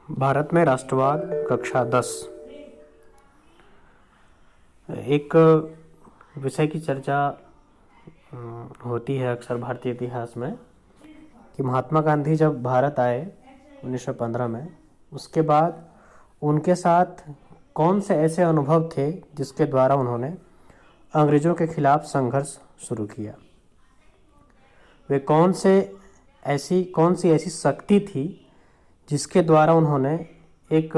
भारत में राष्ट्रवाद कक्षा 10 एक विषय की चर्चा होती है अक्सर भारतीय इतिहास में कि महात्मा गांधी जब भारत आए 1915 में, उसके बाद उनके साथ कौन से ऐसे अनुभव थे जिसके द्वारा उन्होंने अंग्रेज़ों के खिलाफ संघर्ष शुरू किया। वे कौन सी ऐसी शक्ति थी जिसके द्वारा उन्होंने एक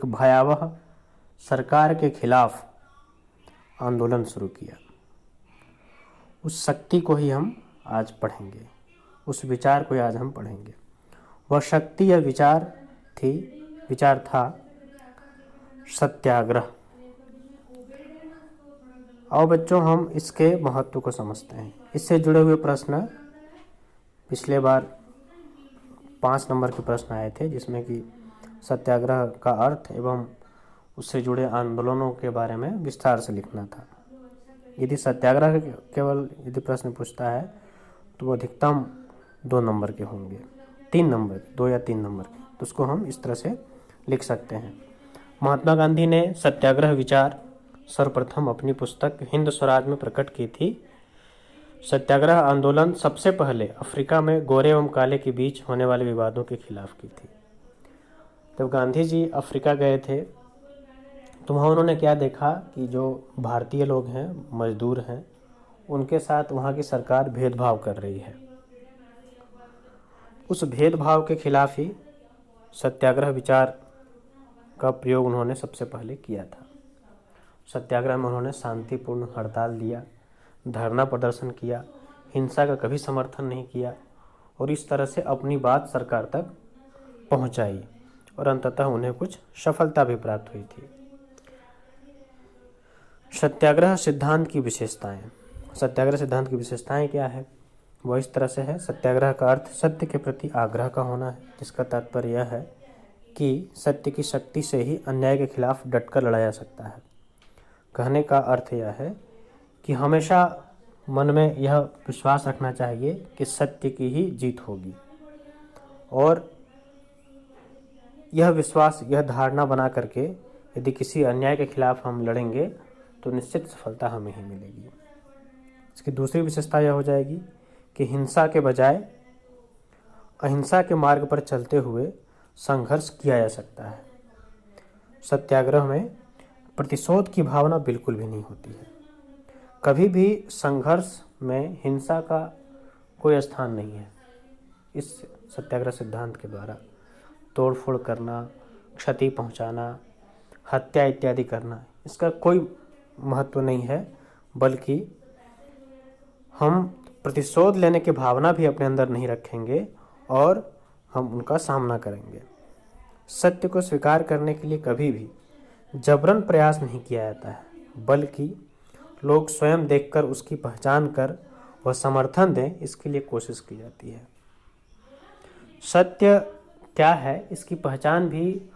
भयावह सरकार के खिलाफ आंदोलन शुरू किया। उस शक्ति को ही हम आज पढ़ेंगे, उस विचार को आज हम पढ़ेंगे। वह शक्ति या विचार था सत्याग्रह। आओ बच्चों, हम इसके महत्व को समझते हैं। इससे जुड़े हुए प्रश्न पिछले बार 5 नंबर के प्रश्न आए थे, जिसमें कि सत्याग्रह का अर्थ एवं उससे जुड़े आंदोलनों के बारे में विस्तार से लिखना था। यदि सत्याग्रह केवल यदि प्रश्न पूछता है तो वो अधिकतम 2 नंबर के होंगे, 3 नंबर, 2 या 3 नंबर के, तो उसको हम इस तरह से लिख सकते हैं। महात्मा गांधी ने सत्याग्रह विचार सर्वप्रथम अपनी पुस्तक हिंद स्वराज में प्रकट की थी। सत्याग्रह आंदोलन सबसे पहले अफ्रीका में गोरे एवं काले के बीच होने वाले विवादों के खिलाफ की थी। जब गांधी जी अफ्रीका गए थे तो वहाँ उन्होंने क्या देखा कि जो भारतीय लोग हैं, मजदूर हैं, उनके साथ वहाँ की सरकार भेदभाव कर रही है। उस भेदभाव के खिलाफ ही सत्याग्रह विचार का प्रयोग उन्होंने सबसे पहले किया था। सत्याग्रह में उन्होंने शांतिपूर्ण हड़ताल दिया, धरना प्रदर्शन किया, हिंसा का कभी समर्थन नहीं किया और इस तरह से अपनी बात सरकार तक पहुंचाई और अंततः उन्हें कुछ सफलता भी प्राप्त हुई थी। सत्याग्रह सिद्धांत की विशेषताएं। सत्याग्रह सिद्धांत की विशेषताएं क्या है? वह इस तरह से है। सत्याग्रह का अर्थ सत्य के प्रति आग्रह का होना है, जिसका तात्पर्य यह है कि सत्य की शक्ति से ही अन्याय के खिलाफ डटकर लड़ा जा सकता है। कहने का अर्थ यह है कि हमेशा मन में यह विश्वास रखना चाहिए कि सत्य की ही जीत होगी और यह विश्वास, यह धारणा बना करके यदि किसी अन्याय के खिलाफ हम लड़ेंगे तो निश्चित सफलता हमें ही मिलेगी। इसकी दूसरी विशेषता यह हो जाएगी कि हिंसा के बजाय अहिंसा के मार्ग पर चलते हुए संघर्ष किया जा सकता है। सत्याग्रह में प्रतिशोध की भावना बिल्कुल भी नहीं होती है। कभी भी संघर्ष में हिंसा का कोई स्थान नहीं है। इस सत्याग्रह सिद्धांत के द्वारा तोड़फोड़ करना, क्षति पहुंचाना, हत्या इत्यादि करना, इसका कोई महत्व नहीं है, बल्कि हम प्रतिशोध लेने की भावना भी अपने अंदर नहीं रखेंगे और हम उनका सामना करेंगे। सत्य को स्वीकार करने के लिए कभी भी जबरन प्रयास नहीं किया जाता है, बल्कि लोग स्वयं देखकर उसकी पहचान कर वह समर्थन दें, इसके लिए कोशिश की जाती है। सत्य क्या है, इसकी पहचान भी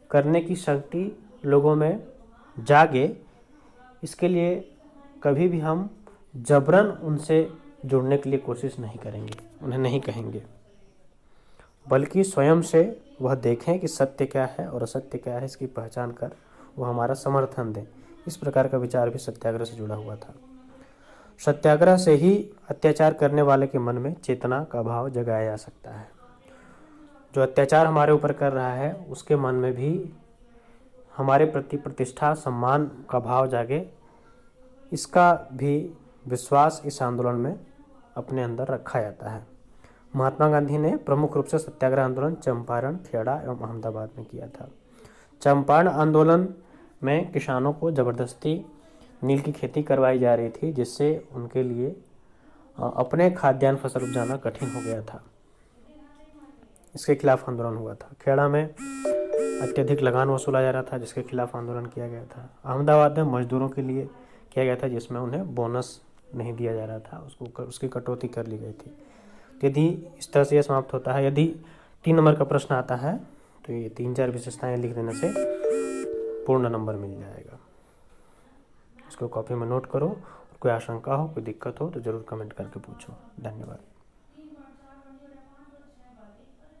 करने की शक्ति लोगों में जागे, इसके लिए कभी भी हम जबरन उनसे जुड़ने के लिए कोशिश नहीं करेंगे, उन्हें नहीं कहेंगे, बल्कि स्वयं से वह देखें कि सत्य क्या है और असत्य क्या है, इसकी पहचान कर वह हमारा समर्थन दें। इस प्रकार का विचार भी सत्याग्रह से जुड़ा हुआ था। सत्याग्रह से ही अत्याचार करने वाले के मन में चेतना का भाव जगाया जा सकता है। जो अत्याचार हमारे ऊपर कर रहा है उसके मन में भी हमारे प्रति प्रतिष्ठा, सम्मान का भाव जागे, इसका भी विश्वास इस आंदोलन में अपने अंदर रखा जाता है। महात्मा गांधी ने प्रमुख रूप से सत्याग्रह आंदोलन चंपारण, खेड़ा एवं अहमदाबाद में किया था। चंपारण आंदोलन में किसानों को ज़बरदस्ती नील की खेती करवाई जा रही थी, जिससे उनके लिए अपने खाद्यान्न फसल उपजाना कठिन हो गया था। इसके खिलाफ आंदोलन हुआ था। खेड़ा में अत्यधिक लगान वसूला जा रहा था, जिसके खिलाफ आंदोलन किया गया था। अहमदाबाद में मजदूरों के लिए किया गया था, जिसमें उन्हें बोनस नहीं दिया जा रहा था, उसकी कटौती कर ली गई थी। यदि इस तरह से यह समाप्त होता है। यदि 3 नंबर का प्रश्न आता है तो ये 3-4 विशेषताएं लिख देने से पूर्ण नंबर मिल जाएगा। इसको कॉपी में नोट करो। कोई आशंका हो, कोई दिक्कत हो तो ज़रूर कमेंट करके पूछो। धन्यवाद।